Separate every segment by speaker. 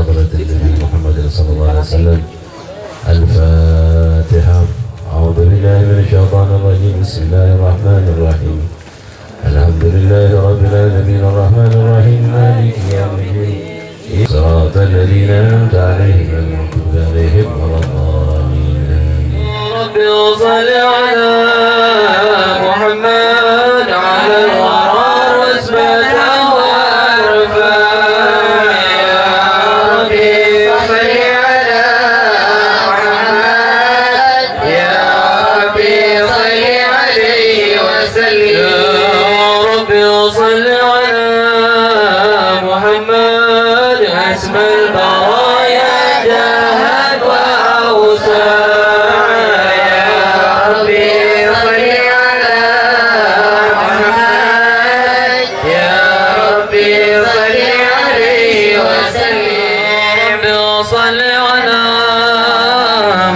Speaker 1: حضرة النبي محمد صلى الله عليه وسلم. الفاتحة. أعوذ بالله من الشيطان الرجيم. بسم الله الرحمن الرحيم. الحمد لله رب العالمين الرحمن الرحيم مالك يوم الدين صراط الذين أنعمت عليهم غير المغضوب عليهم ولا الضالين. رب صل على محمد على الغرار واسمته وارفع يا ربي صل على محمد يا ربي صل عليه وسلم. صل على محمد اسم البرايا جاهد وأوسع يا ربي صل على محمد يا ربي صل عليه وسلم. صل على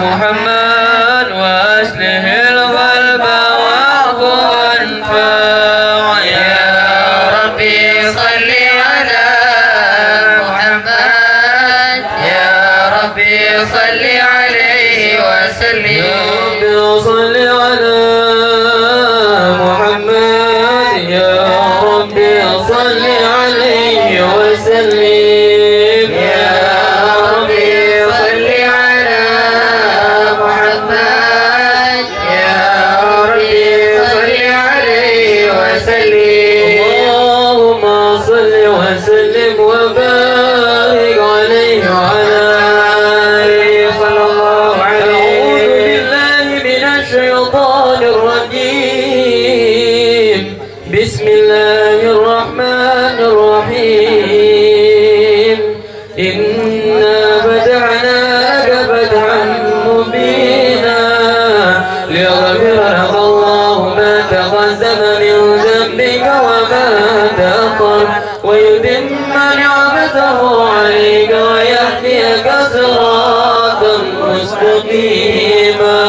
Speaker 1: محمد وأسله القلب واعف وانفع يا صل على محمد يا ربي صل عليه وسلم. صل على محمد يا ربي صل عليه وسلم. يا ربي صل على محمد يا ربي صل عليه وسلم. وسلم وبارك عليه وعلى آله صلى الله عليه. أعوذ بالله من الشيطان الرجيم. بسم الله الرحمن الرحيم. إنا فتحنا لك فتحا مبينا ليغفر لك الله ما تقدم من ذنبك وما تأخر ويتم نعمته عليك ويهديك صراطا مستقيما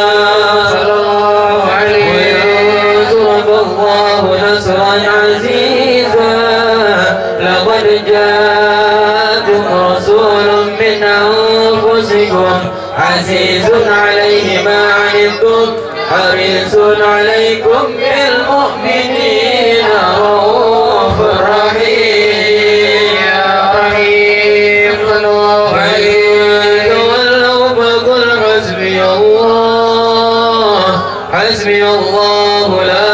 Speaker 1: صلى الله عليه وينصرك الله نصرا عزيزا. لقد جاءكم رسول من أنفسكم عزيز عليه ما عنتم حريص عليكم بالمؤمنين رؤوف رحيم. يا رحيم صلى الله عليه تولوا فقل حسبي الله حسبي الله لا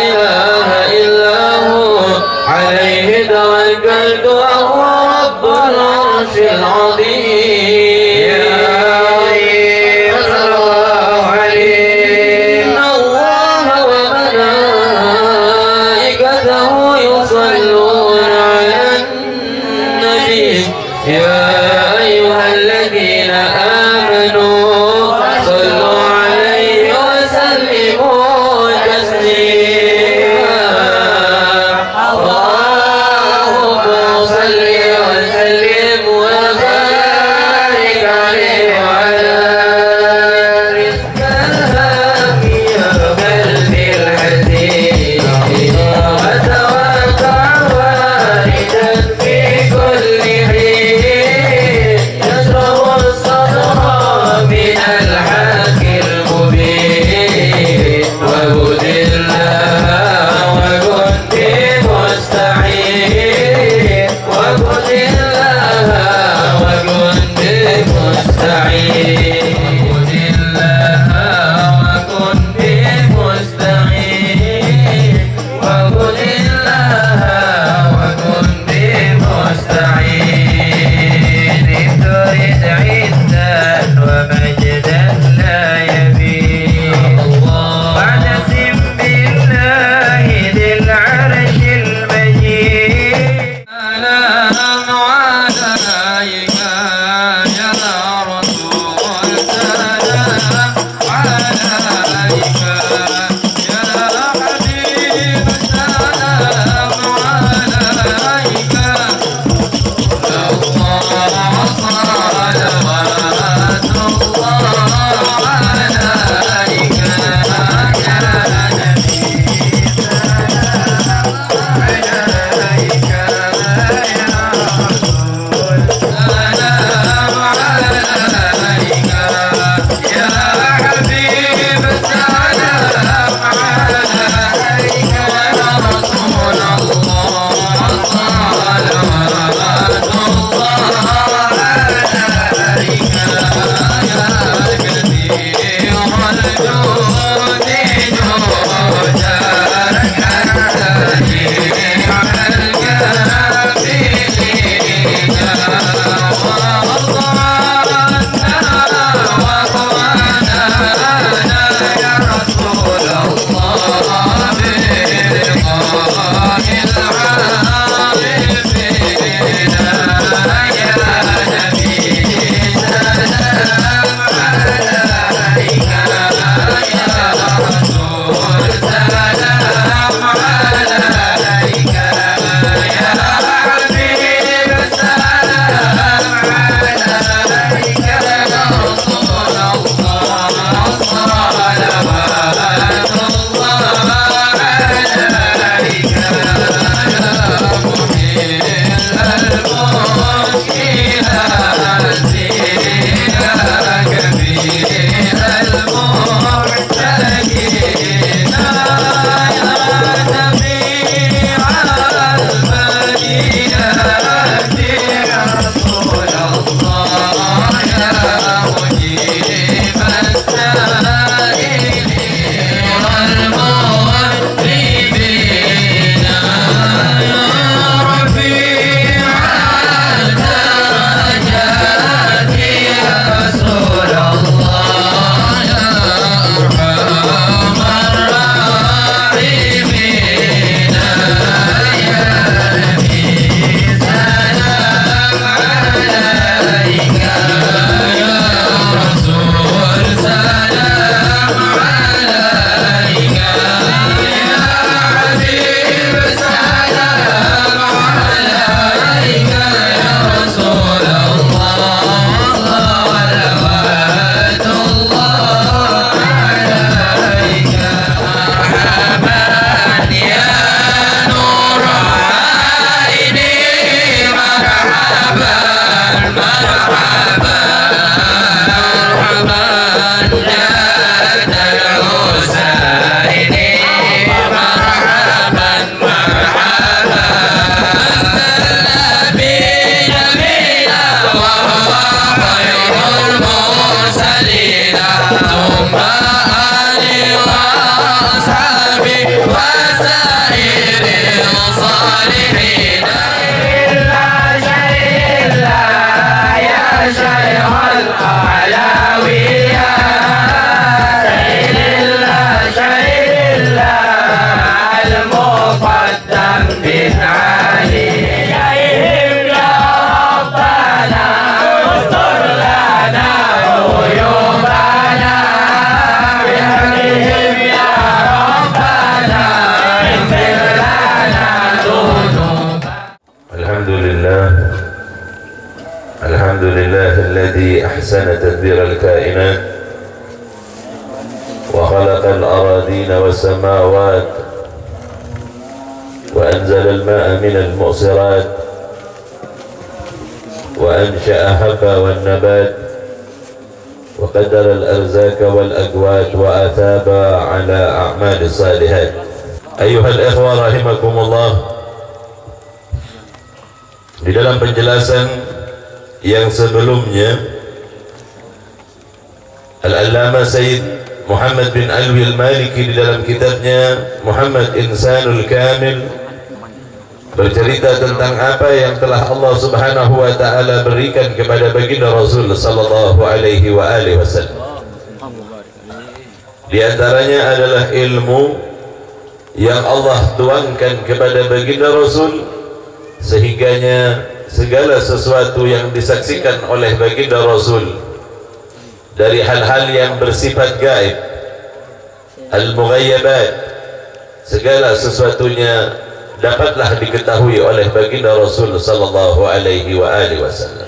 Speaker 1: إله إلا هو عليه توكلت وهو رب العرش العظيم. يا أيها الذين آمنوا صلوا عليه وسلموا أحسن تدبير الكائنات وخلق الأراضين والسماوات وأنزل الماء من المعصرات وأنشأ حبا والنبات وقدر الأرزاق والأقوات وأثاب على أعمال الصالحات. أيها الإخوة رحمكم الله, di dalam penjelasan yang sebelumnya Al-Allamah Sayyid Muhammad bin Alwi Al-Maliki di dalam kitabnya Muhammad Insanul Kamil bercerita tentang apa yang telah Allah Subhanahu wa taala berikan kepada baginda Rasul sallallahu alaihi wa alihi wasallam. Di antaranya adalah ilmu yang Allah tuangkan kepada baginda Rasul sehingganya segala sesuatu yang disaksikan oleh baginda Rasul dari hal-hal yang bersifat gaib, al-mughayyabat, segala sesuatunya dapatlah diketahui oleh baginda Rasul sallallahu alaihi wa alihi wasallam.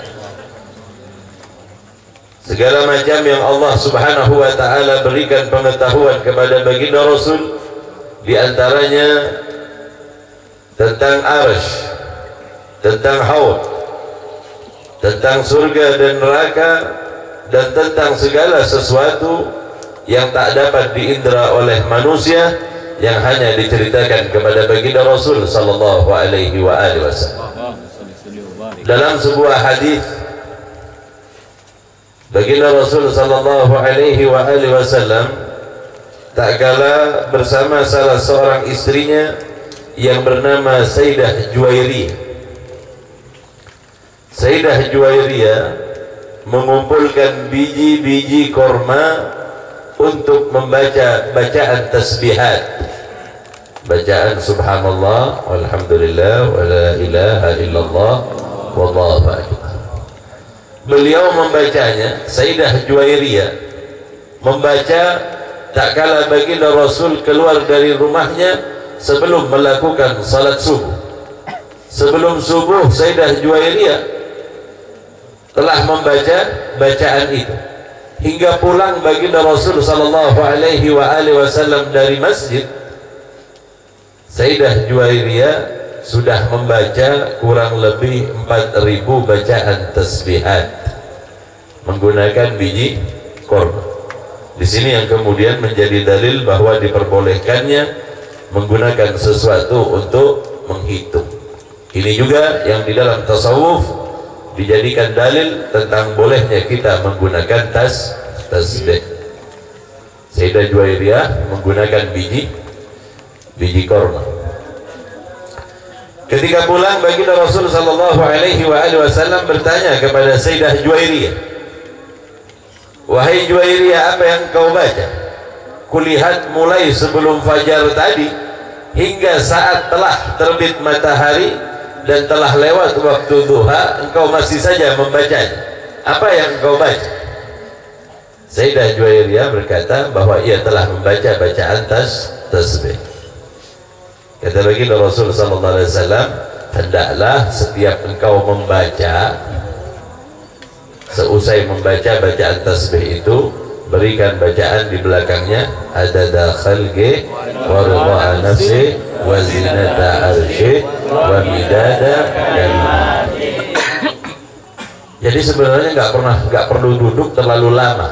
Speaker 1: Segala macam yang Allah Subhanahu wa taala berikan pengetahuan kepada baginda Rasul, di antaranya tentang arsy, tentang haud, tentang surga dan neraka, dan tentang segala sesuatu yang tak dapat diindra oleh manusia yang hanya diceritakan kepada baginda Rasul sallallahu alaihi wa alihi wasallam. Dalam sebuah hadis Baginda Rasul sallallahu alaihi wasallam tak kala bersama salah seorang istrinya yang bernama Sayyidah Juwairiyah. Sayyidah Juwairiyah mengumpulkan biji-biji korma untuk membaca bacaan tasbihat, bacaan subhanallah walhamdulillah wala ilaha illallah wallahu akbar. Beliau membacanya, Sayyidah Juwairiyah membaca tak kala baginda Rasul keluar dari rumahnya sebelum melakukan salat subuh. Sebelum subuh Sayyidah Juwairiyah telah membaca bacaan itu. Hingga pulang baginda Rasul sallallahu alaihi wasallam dari masjid, Sayyidah Juwairiyah sudah membaca kurang lebih 4.000 bacaan tasbihat menggunakan biji korma. Di sini yang kemudian menjadi dalil bahwa diperbolehkannya menggunakan sesuatu untuk menghitung. Ini juga yang di dalam tasawuf dijadikan dalil tentang bolehnya kita menggunakan tasbih. Sayyidah Juwairiyah menggunakan biji korma. Ketika pulang baginda Rasul sallallahu alaihi wasallam bertanya kepada Sayyidah Juwairiyah, "Wahai Juwairiyah, apa yang kau baca? Kulihat mulai sebelum fajar tadi hingga saat telah terbit matahari dan telah lewat waktu duha, engkau masih saja membacanya. Apa yang engkau baca?" Sayyidah Juwairiyah berkata bahwa ia telah membaca bacaan tasbih. Kata baginda Rasul sallallahu alaihi wasallam, hendaklah setiap engkau membaca, seusai membaca bacaan tasbih itu, berikan bacaan di belakangnya, adada khalqi wa ridha nafsi wa zinata arsy wa midada kalimati. Jadi sebenarnya nggak perlu duduk terlalu lama.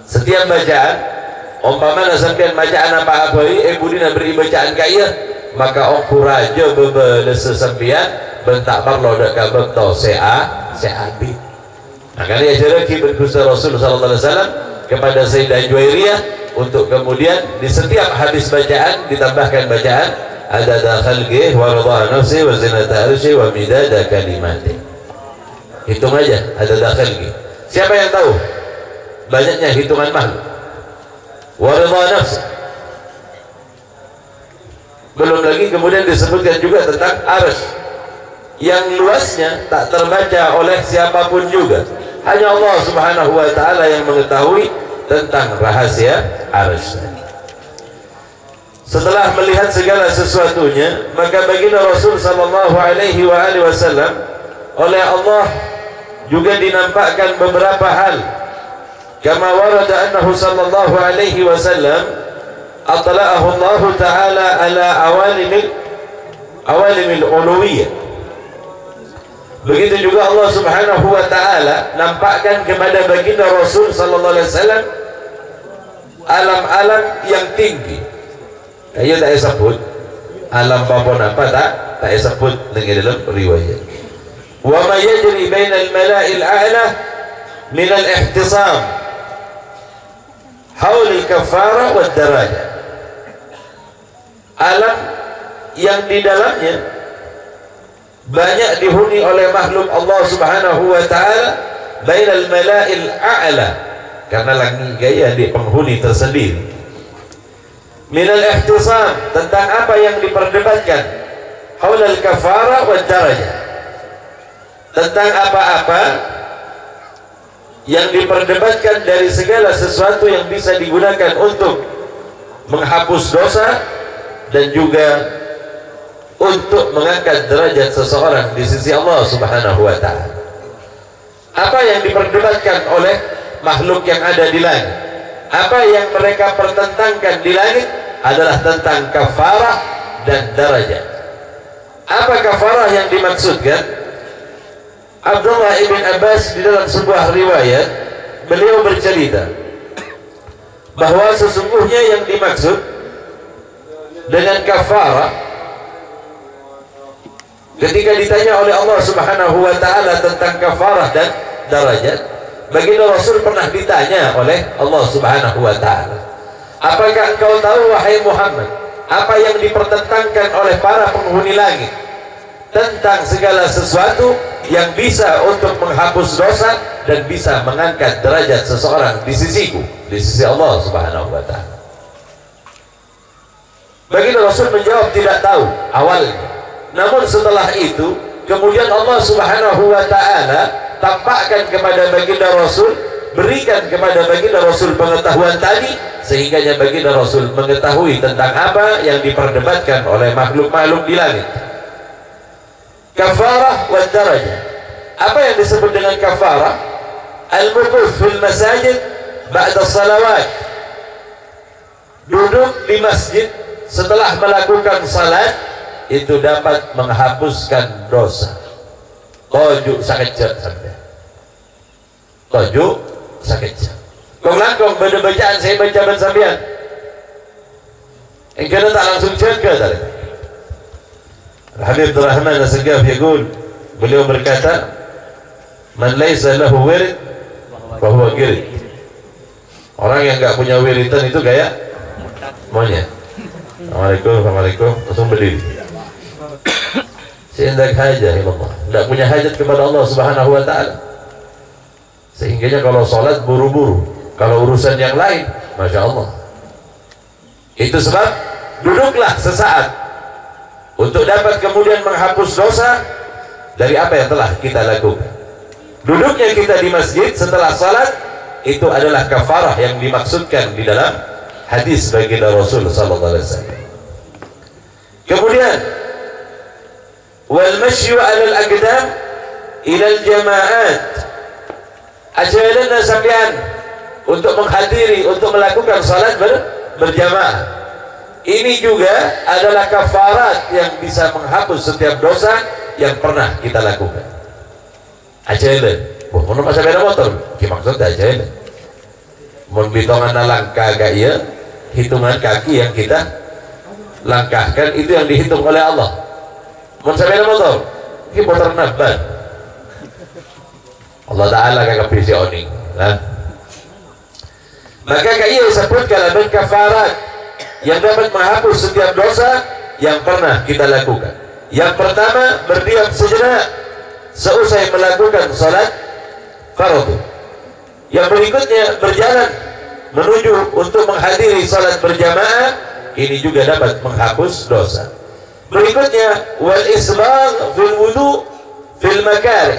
Speaker 1: Setiap bacaan, umpamana sampean bacaan apa budina beri bacaan kaya, maka aku raja bebelese sampean bentak parlo dak kabekto seabi. Maka dia ajarkan berkusta Rasul sallallahu alaihi wasallam kepada Sayyidah Juwairiyah untuk kemudian di setiap habis bacaan ditambahkan bacaan adada khalqi wa ridha nafsi wa zinata arsy wa midada kalimati. Hitung aja adada khalqi. Siapa yang tahu banyaknya hitungan makhluk? Wa ridha nafsi. Belum lagi kemudian disebutkan juga tentang arsy yang luasnya tak terbaca oleh siapapun juga. Hanya Allah subhanahu wa ta'ala yang mengetahui tentang rahasia arsy. Setelah melihat segala sesuatunya, maka baginda Rasul sallallahu alaihi wasallam oleh Allah juga dinampakkan beberapa hal. Kama warada annahu sallallahu alaihi wasallam atla'ahu Allah ta'ala ala awalimil uluwiyah. Begitu juga Allah subhanahu wa ta'ala nampakkan kepada baginda Rasul sallallahu alaihi wasallam alam-alam yang tinggi. Kaya tak sebut alam papon apa tak sebut dengan dalam riwayat. Wa ma yajri bainal mala'il a'la min al-ihtisam haul al-kafara wad darajah. Alam yang di dalamnya banyak dihuni oleh makhluk Allah subhanahu wa ta'ala bainal mala'il a'la, karena langit gaya di penghuni tersendiri. Minal ihtisam, tentang apa yang diperdebatkan, haulal kafara wa darajah, tentang apa-apa yang diperdebatkan dari segala sesuatu yang bisa digunakan untuk menghapus dosa dan juga untuk mengangkat derajat seseorang di sisi Allah subhanahu wa ta'ala. Apa yang diperdebatkan oleh makhluk yang ada di langit, apa yang mereka pertentangkan di langit adalah tentang kafarah dan darajat. Apa kafarah yang dimaksudkan? Abdullah ibn Abbas di dalam sebuah riwayat beliau bercerita bahwa sesungguhnya yang dimaksud dengan kafarah, ketika ditanya oleh Allah subhanahu wa ta'ala tentang kafarah dan darajat, baginda Rasul pernah ditanya oleh Allah Subhanahu wa ta'ala, apakah engkau tahu wahai Muhammad apa yang dipertentangkan oleh para penghuni langit tentang segala sesuatu yang bisa untuk menghapus dosa dan bisa mengangkat derajat seseorang di sisiku, di sisi Allah Subhanahu wa ta'ala? Baginda Rasul menjawab tidak tahu awalnya, namun setelah itu kemudian Allah Subhanahu wa ta'ala tampakkan kepada baginda Rasul, berikan kepada baginda Rasul pengetahuan tadi, sehingga baginda Rasul mengetahui tentang apa yang diperdebatkan oleh makhluk-makhluk di langit. Kafarah wa darajah. Apa yang disebut dengan kafarah? Al-mukuf fil masajid ba'da salawat, duduk di masjid setelah melakukan salat itu dapat menghapuskan dosa. Tojuk sakejap sampai. Tojuk sakejap. Kau langkong pada bacaan saya baca sampean. Engkau tak langsung jaga tadi. Habib Rahman As-Sagaf yaqul, beliau berkata, man laysa lahu wirid fa huwa girid. Orang yang enggak punya wiridan itu kayak monyet. Assalamualaikum, langsung berdiri. Seindak hajah ilallah, tidak punya hajat kepada Allah Subhanahu wa ta'ala. Sehingganya kalau sholat buru-buru, kalau urusan yang lain, Masya Allah. Itu sebab duduklah sesaat untuk dapat kemudian menghapus dosa dari apa yang telah kita lakukan. Duduknya kita di masjid setelah salat itu adalah kafarah yang dimaksudkan di dalam hadis baginda Rasul sallallahu alaihi wasallam. Kemudian wal mashyu 'ala al-aqdam ila al-jama'at, ajaran sampean untuk menghadiri, untuk melakukan salat berjamaah. Ini juga adalah kafarat yang bisa menghapus setiap dosa yang pernah kita lakukan. Ajaran mun masa sepeda motor ki maksudnya ajaran mun bitongan langkah gak iya, hitungan kaki yang kita langkahkan itu yang dihitung oleh Allah. Mun sepeda motor ki motor naban Allah Ta'ala kagak pisi oning nah. Maka kaya disebut kalaban kafarat yang dapat menghapus setiap dosa yang pernah kita lakukan. Yang pertama, berdiam sejenak seusai melakukan salat fardu. Yang berikutnya, berjalan menuju untuk menghadiri salat berjamaah. Ini juga dapat menghapus dosa. Berikutnya, wal isbagh fil wudu fil makarih.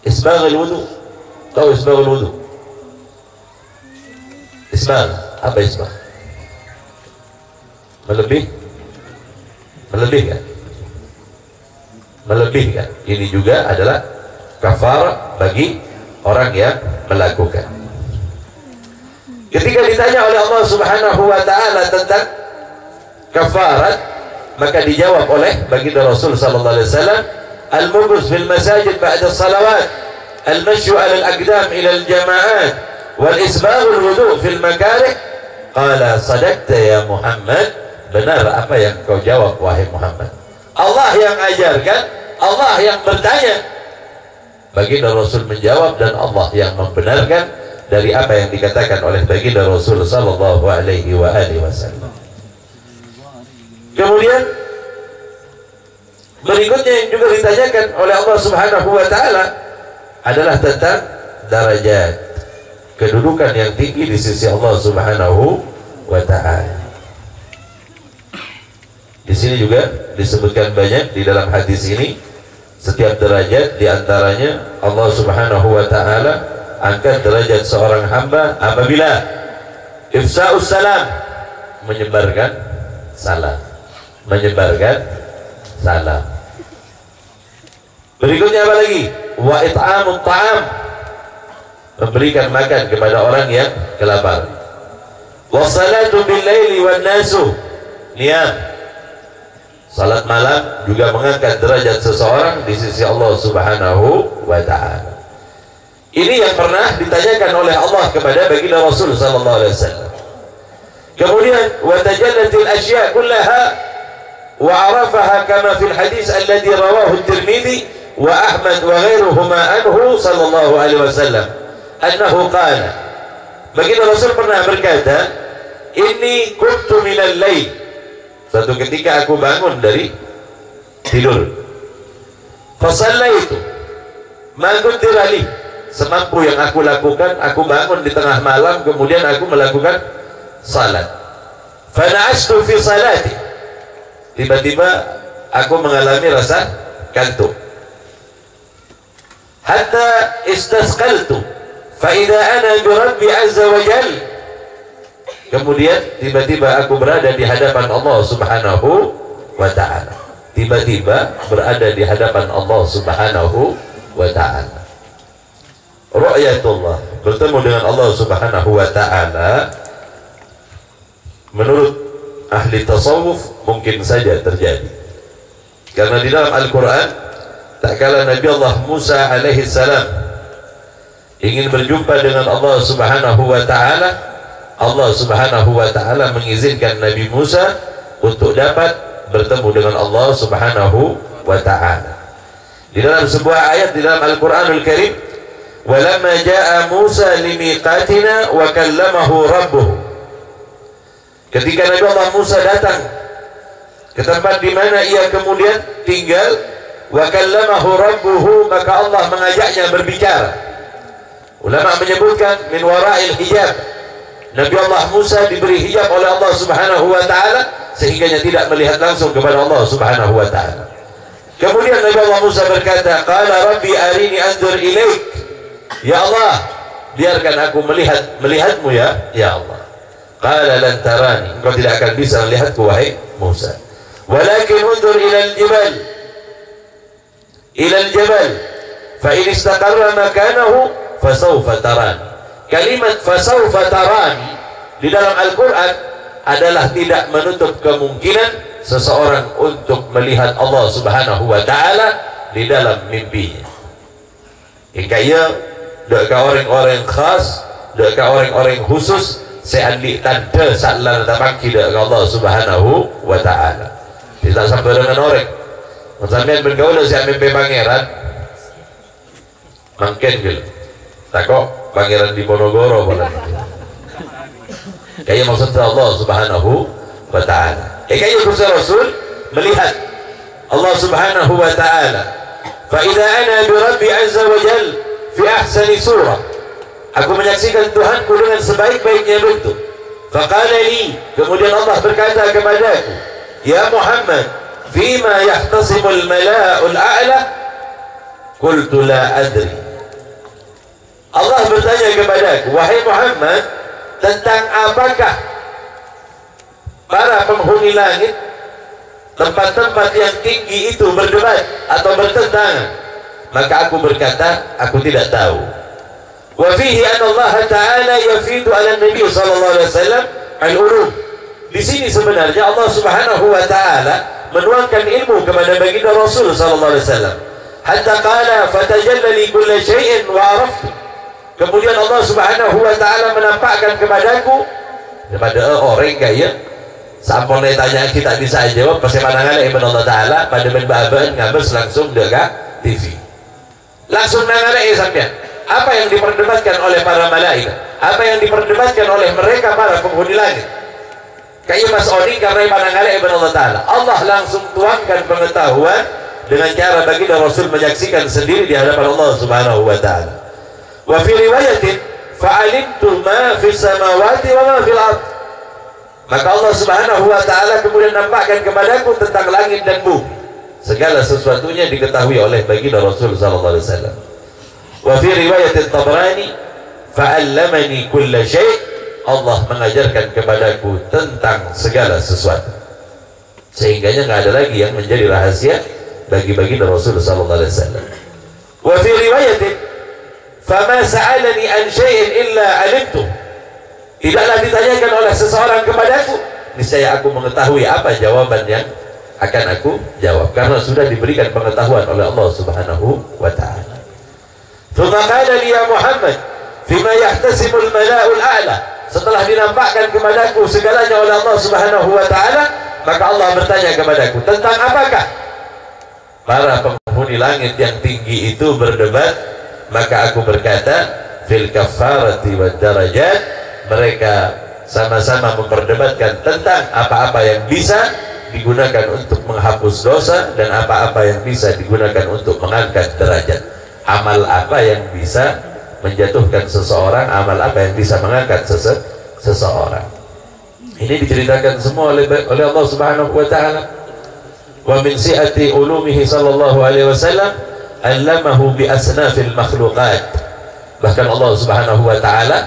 Speaker 1: Isbagh al wudu. Tahu isbagh al wudu? Isbagh, apa isbagh? Melebihkan. Melebihkan. Ini juga adalah kafarah bagi orang yang melakukan. Ketika ditanya oleh Allah Subhanahu wa ta'ala tentang kafarat, maka dijawab oleh baginda Rasul sallallahu alaihi wasallam, al-mubus fil masajid ba'da salawat, al-mashyu 'ala al-aqdam ila al-jama'at, wal isbaghul wudu' fil makarih. Qala sadaqta ya Muhammad, benar apa yang kau jawab wahai Muhammad. Allah yang ajarkan, Allah yang bertanya. Baginda Rasul menjawab dan Allah yang membenarkan dari apa yang dikatakan oleh baginda Rasul sallallahu alaihi wa alihi wasallam. Kemudian berikutnya yang juga ditanyakan oleh Allah Subhanahu wa taala adalah tentang derajat, kedudukan yang tinggi di sisi Allah Subhanahu wa taala. Di sini juga disebutkan banyak di dalam hadis ini, setiap derajat diantaranya Allah Subhanahu wa taala angkat derajat seorang hamba apabila ifsa'us salam, menyebarkan salam, Berikutnya apa lagi? Wa it'amut ta'am, memberikan makan kepada orang yang kelaparan. Wa salatu bil laili wan nasu niyam, salat malam juga mengangkat derajat seseorang di sisi Allah Subhanahu wa ta'ala. Ini yang pernah ditanyakan oleh Allah kepada baginda Rasul sallallahu alaihi wasallam. Kemudian wa tajallatil asya' kullaha wa 'arafaha kama fil hadis alladhi rawahu at-Tirmidzi wa Ahmad wa ghairuhuma anhu sallallahu alaihi wasallam annahu qala, baginda Rasul pernah berkata, inni kuntu minal lail, suatu ketika aku bangun dari tidur, fasallaitu ma qudira li, semampu yang aku lakukan, aku bangun di tengah malam kemudian aku melakukan salat, fana'ashtu fi salati, tiba-tiba aku mengalami rasa kantuk, hatta istasqaltu fa idza ana bi rabbi azza wa jalla, kemudian tiba-tiba aku berada di hadapan Allah subhanahu wa ta'ala, tiba-tiba berada di hadapan Allah subhanahu wa ta'ala. Ru'yatullah, bertemu dengan Allah subhanahu wa ta'ala, menurut ahli tasawuf mungkin saja terjadi, karena di dalam Al-Quran tak kala Nabi Allah Musa alaihi salam ingin berjumpa dengan Allah subhanahu wa ta'ala, Allah subhanahu wa ta'ala mengizinkan Nabi Musa untuk dapat bertemu dengan Allah subhanahu wa ta'ala. Di dalam sebuah ayat di dalam Al-Quranul Karim, walamma ja'a Musa limiqatina wa kallamahu rabbuh, ketika Nabi Allah Musa datang ke tempat di mana ia kemudian tinggal, wa kallamahu rabbuhu, maka Allah mengajaknya berbicara. Ulama menyebutkan min wara'il hijab, Nabi Allah Musa diberi hijab oleh Allah subhanahu wa ta'ala sehingganya tidak melihat langsung kepada Allah subhanahu wa ta'ala. Kemudian Nabi Allah Musa berkata, qala rabbi arini anzur ilaik, ya Allah biarkan aku melihatmu ya Allah. Qala lan tarani, engkau tidak akan bisa melihatku wahai Musa, walakin unzur ilal jabal fa in istaqarra makanahu fasawfa tarani. Kalimat fasawfa tarani di dalam Al-Quran adalah tidak menutup kemungkinan seseorang untuk melihat Allah subhanahu wa ta'ala di dalam mimpinya. Kaya deka orang-orang khas, deka orang-orang khusus, seandi tanda sa'lan tamaki deka Allah subhanahu wa ta'ala. Tidak sampai dengan orang sampai bergaul siap mimpi pangeran mungkin gitu takok pangeran di Ponorogo kayak maksudnya Allah subhanahu wa ta'ala. Kayak Rasul melihat Allah subhanahu wa ta'ala, fa idza ana bi rabbi azza wa jal fi ahsani surah, aku menyaksikan Tuhanku dengan sebaik-baiknya bentuk. Faqala li, kemudian Allah berkata kepadaku, ya Muhammad, fima yahtasimul mala'ul a'la, qultu la adri. Allah bertanya kepadaku, wahai Muhammad, tentang apakah para penghuni langit, tempat-tempat yang tinggi itu berdebat atau bertentangan? Maka aku berkata, aku tidak tahu. Wa fihi anna Allah Ta'ala yafidu ala Nabi sallallahu alaihi wasallam al-ulum. Di sini sebenarnya Allah Subhanahu wa taala menuangkan ilmu kepada baginda Rasul sallallahu alaihi wasallam. Hatta qala fatajalla li kulli syai'in wa araftu. Kemudian Allah Subhanahu wa taala menampakkan kepadaku, kepada orang kaya sampun ditanya kita bisa jawab pasti pandangan ibn Allah taala pada ben-baban ngabes langsung dekat TV. Langsung nangale sampean. Apa yang diperdebatkan oleh para malaikat? Apa yang diperdebatkan oleh mereka para penghuni langit? Kayak Mas Odi karena pandangan ibn Allah taala. Allah langsung tuangkan pengetahuan dengan cara baginda Rasul menyaksikan sendiri di hadapan Allah Subhanahu wa taala. Wa fi riwayatin fa'alimtu ma fis samawati wa ma fil ard. Maka Allah Subhanahu wa taala kemudian nampakkan kepadaku tentang langit dan bumi. Segala sesuatunya diketahui oleh baginda Rasul sallallahu alaihi wasallam. Wa fi riwayatin Tabrani fa'allamani kulla syai'. Allah mengajarkan kepadaku tentang segala sesuatu. Sehingganya nggak ada lagi yang menjadi rahasia bagi baginda Rasul sallallahu alaihi wasallam. Wa fi riwayatin fama sa'alani an syai'in illa alimtu. Tidaklah ditanyakan oleh seseorang kepadaku, niscaya aku mengetahui apa jawaban yang akan aku jawab, karena sudah diberikan pengetahuan oleh Allah Subhanahu wa taala. Tsumma qala li ya Muhammad fima yahtasimul mala'ul a'la. Setelah dinampakkan kepadaku segalanya oleh Allah Subhanahu wa taala, maka Allah bertanya kepadaku, tentang apakah para penghuni penghuni langit yang tinggi itu berdebat, maka aku berkata fil kafarati wad darajat, mereka sama-sama memperdebatkan tentang apa-apa yang bisa digunakan untuk menghapus dosa dan apa-apa yang bisa digunakan untuk mengangkat derajat. Amal apa yang bisa menjatuhkan seseorang, amal apa yang bisa mengangkat seseorang. Ini diceritakan semua oleh Allah Subhanahu wa taala. Wa min si'ati ulumihi sallallahu alaihi wasallam allamahu bi asnafil makhluqat. Bahkan Allah Subhanahu wa taala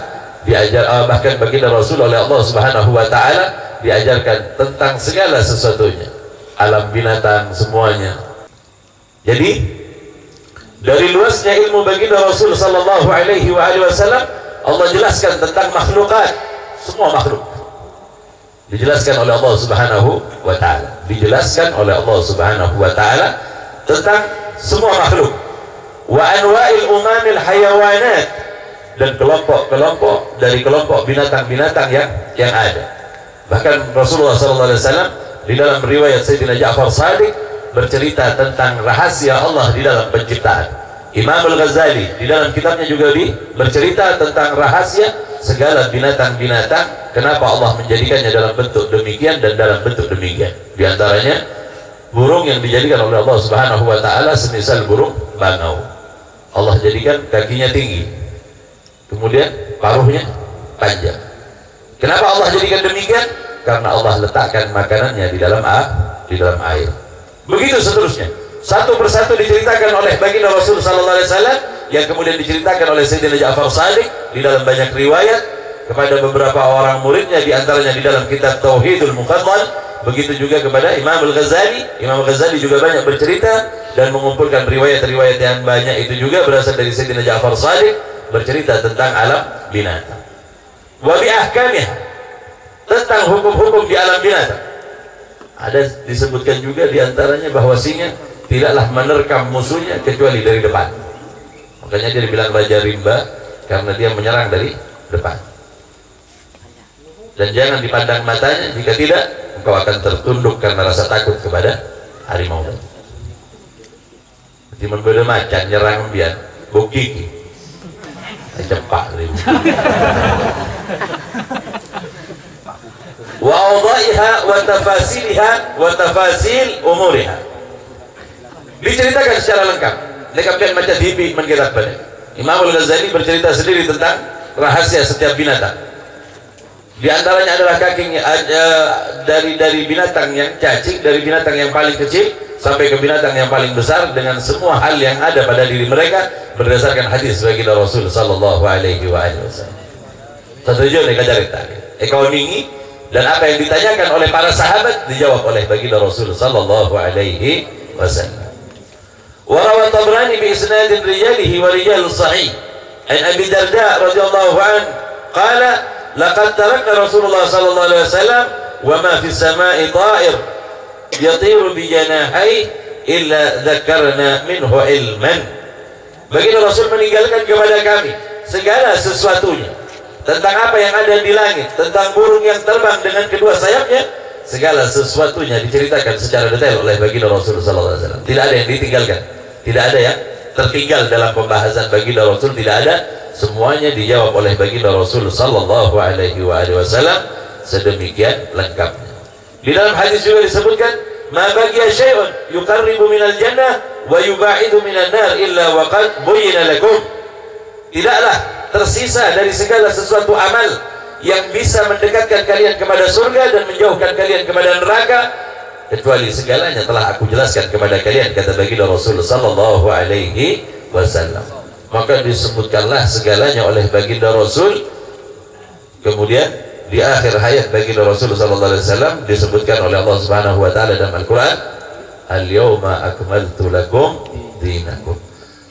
Speaker 1: bahkan baginda Rasul oleh Allah Subhanahu wa taala diajarkan tentang segala sesuatunya, alam binatang semuanya. Jadi dari luasnya ilmu baginda Rasul sallallahu alaihi wasallam, Allah jelaskan tentang makhlukat, semua makhluk dijelaskan oleh Allah Subhanahu wa taala, dijelaskan oleh Allah Subhanahu wa taala tentang semua makhluk. Wa anwa'il umamil hayawanat, dan kelompok-kelompok dari kelompok binatang-binatang yang ada. Bahkan Rasulullah SAW di dalam riwayat Sayyidina Ja'far Shadiq bercerita tentang rahasia Allah di dalam penciptaan. Imam Al-Ghazali di dalam kitabnya juga bercerita tentang rahasia segala binatang-binatang, kenapa Allah menjadikannya dalam bentuk demikian dan dalam bentuk demikian. Di antaranya burung yang dijadikan oleh Allah Subhanahu wa taala semisal burung bangau. Allah jadikan kakinya tinggi, kemudian paruhnya panjang. Kenapa Allah jadikan demikian? Karena Allah letakkan makanannya di dalam air. Begitu seterusnya. Satu persatu diceritakan oleh baginda Rasul sallallahu alaihi wasallam, yang kemudian diceritakan oleh Sayyidina Ja'far Shadiq di dalam banyak riwayat kepada beberapa orang muridnya, di antaranya di dalam kitab Tauhidul Mufaddal. Begitu juga kepada Imam Al-Ghazali. Imam Al-Ghazali juga banyak bercerita dan mengumpulkan riwayat-riwayat yang banyak itu juga berasal dari Sayyidina Ja'far Shadiq, bercerita tentang alam binatang. Wa bi ahkamih, tentang hukum-hukum di alam binatang. Ada disebutkan juga di antaranya bahwa singa tidaklah menerkam musuhnya kecuali dari depan. Makanya dia dibilang raja rimba karena dia menyerang dari depan. Dan jangan dipandang matanya, jika tidak engkau akan tertunduk karena rasa takut kepada harimau. Jadi berbeda macan nyerang biar bukiki cepak ribu. Wa awdaiha wa tafasiliha wa tafasil umuriha, diceritakan secara lengkap dan macam hibi menkitab pada Imam Al-Ghazali bercerita sendiri tentang rahasia setiap binatang. Di antaranya adalah kakinya dari binatang yang cacing, dari binatang yang paling kecil sampai ke binatang yang paling besar, dengan semua hal yang ada pada diri mereka berdasarkan hadis baginda Rasul sallallahu alaihi wasallam. Setuju nih kajarit tadi. Ekonomi dan apa yang ditanyakan oleh para sahabat dijawab oleh baginda Rasul sallallahu alaihi wasallam. Wa rawa Tabrani bi isnadin rijalihi wa rijal sahih an Abi Darda radhiyallahu anhu qala laqad tarakna Rasulullah sallallahu alaihi wasallam wa ma fis samai ta'ir yatiru bi janahi illa dzakarna minhu ilman. Baginda Rasul meninggalkan kepada kami segala sesuatunya tentang apa yang ada di langit, tentang burung yang terbang dengan kedua sayapnya, segala sesuatunya diceritakan secara detail oleh baginda Rasul sallallahu alaihi wasallam. Tidak ada yang ditinggalkan, tidak ada yang tertinggal dalam pembahasan baginda Rasul, tidak ada, semuanya dijawab oleh baginda Rasul sallallahu alaihi wasallam sedemikian lengkapnya. Di dalam hadis juga disebutkan, "Ma baqiya syai'un yuqarribu minal jannah wa yubaidu minan nar illa waqad buyyina lakum." Tidaklah tersisa dari segala sesuatu amal yang bisa mendekatkan kalian kepada surga dan menjauhkan kalian kepada neraka, kecuali segalanya telah aku jelaskan kepada kalian, kata baginda Rasul sallallahu alaihi wasallam. Maka disebutkanlah segalanya oleh baginda Rasul. Kemudian di akhir hayat baginda Rasul sallallahu alaihi wasallam disebutkan oleh Allah Subhanahu wa taala dalam Al-Qur'an, "Al-yauma akmaltu lakum dinakum."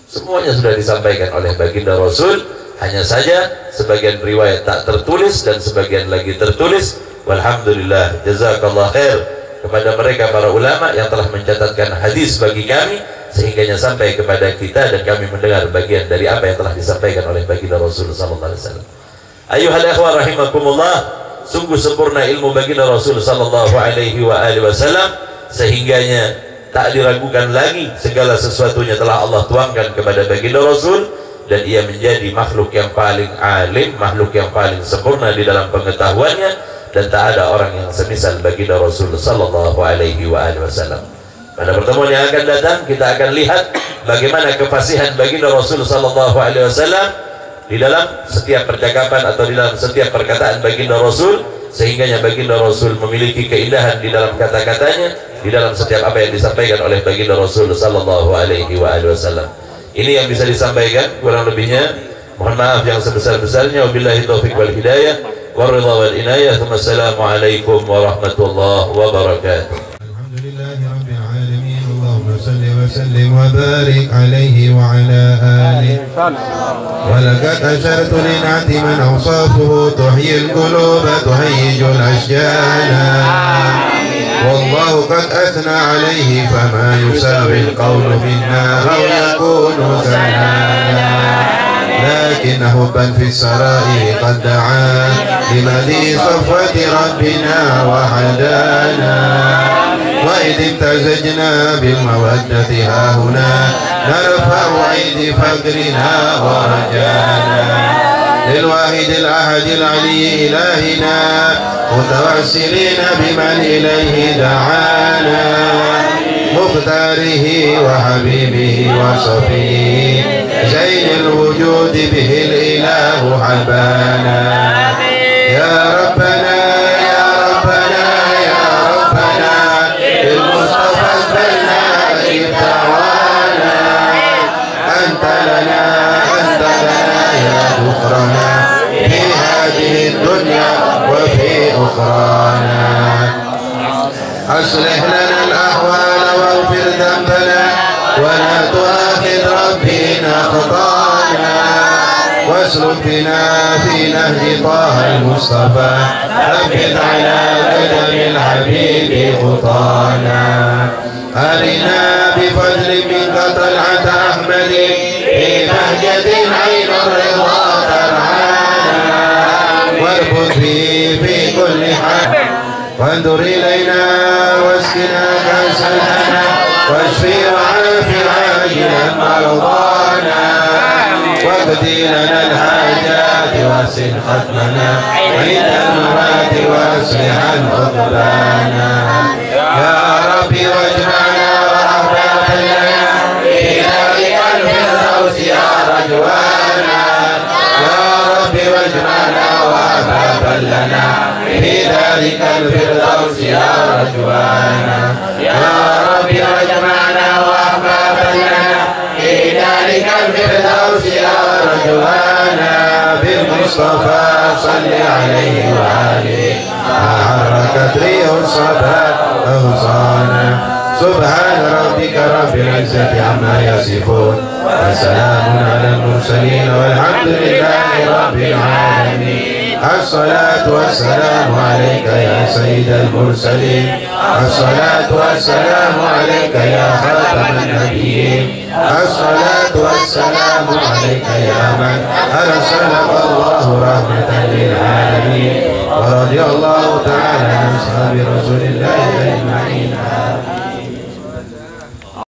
Speaker 1: Semuanya sudah disampaikan oleh baginda Rasul, hanya saja sebagian riwayat tak tertulis dan sebagian lagi tertulis. Walhamdulillah, jazakallah khair kepada mereka para ulama yang telah mencatatkan hadis bagi kami sehingganya sampai kepada kita dan kami mendengar bagian dari apa yang telah disampaikan oleh baginda Rasul sallallahu alaihi wasallam. Ayyuhal ikhwan rahimakumullah, sungguh sempurna ilmu baginda Rasul sallallahu alaihi wasallam sehingganya tak diragukan lagi, segala sesuatunya telah Allah tuangkan kepada baginda Rasul, dan ia menjadi makhluk yang paling alim, makhluk yang paling sempurna di dalam pengetahuannya, dan tak ada orang yang semisal baginda Rasul sallallahu alaihi wasallam. Pada pertemuan yang akan datang kita akan lihat bagaimana kefasihan baginda Rasul sallallahu alaihi wasallam di dalam setiap percakapan atau di dalam setiap perkataan baginda Rasul, sehingganya baginda Rasul memiliki keindahan di dalam kata-katanya, di dalam setiap apa yang disampaikan oleh baginda Rasul sallallahu alaihi wasallam. Ini yang bisa disampaikan, kurang lebihnya mohon maaf yang sebesar-besarnya. Wabillahi taufiq wal hidayah waridha wal inayah. Wassalamualaikum warahmatullahi wabarakatuh.
Speaker 2: صل وسلم وبارك عليه وعلى آله. ولقد أشرت لنعت من أوصافه تحيي القلوب تهيج الأشجان، والله قد أثنى عليه فما يساوي القول منا أو يكون ثنانا، لكن حبا في السرائر قد دعا لمدي صفوة ربنا وحدانا، وإذ امتزجنا بالمودة هاهنا نرفع عيد فقرنا ورجانا، للواحد الأحد العلي إلهنا متوسلين بمن إليه دعانا، مختاره وحبيبه وصفيه زين الوجود به الإله حبانا. يا ربنا يا ربنا يا ربنا بالمصطفى اقبلنا ابتغانا، أنت لنا يا ذخرنا في هذه الدنيا وفي أخرانا، أصلح لنا الأحوال واغفر ذنبنا ولا تؤاخذ ربي إن أخطأنا، واسلك بنا في نهج طه المصطفى ثبت على قدم الحبيب خطانا، أرنا بفضل منك طلعة أحمد في بهجة عين الرضا ترعانا، واربط في كل حال وانظر إلينا واسقنا كأس الهنا، واشفي وعافي عاجلا مرضانا، واقضي لنا الحاجات واسل ختمنا عند الممات واصلحا عقبانا، يا ربي واجمعنا ورحمة لنا في ذلك الفردوس يا رجوانا، يا ربي واجمعنا وأحبابا لنا في ذلك الفردوس يا رجوانا، يا ربي واجمعنا وأحبابا لنا في ذلك الفردوس يا رجوانا، بالمصطفى صل عليه وآله ما حركت ريح الصبا أغصانا، سبحان ربك رب العزة عما يصفون وسلام على المرسلين والحمد لله رب العالمين. الصلاة والسلام عليك يا سيد المرسلين، الصلاة والسلام عليك يا خاتم النبيين، الصلاة والسلام عليك يا من أرسلك الله رحمة للعالمين، ورضي الله تعالى عن أصحاب رسول الله أجمعين.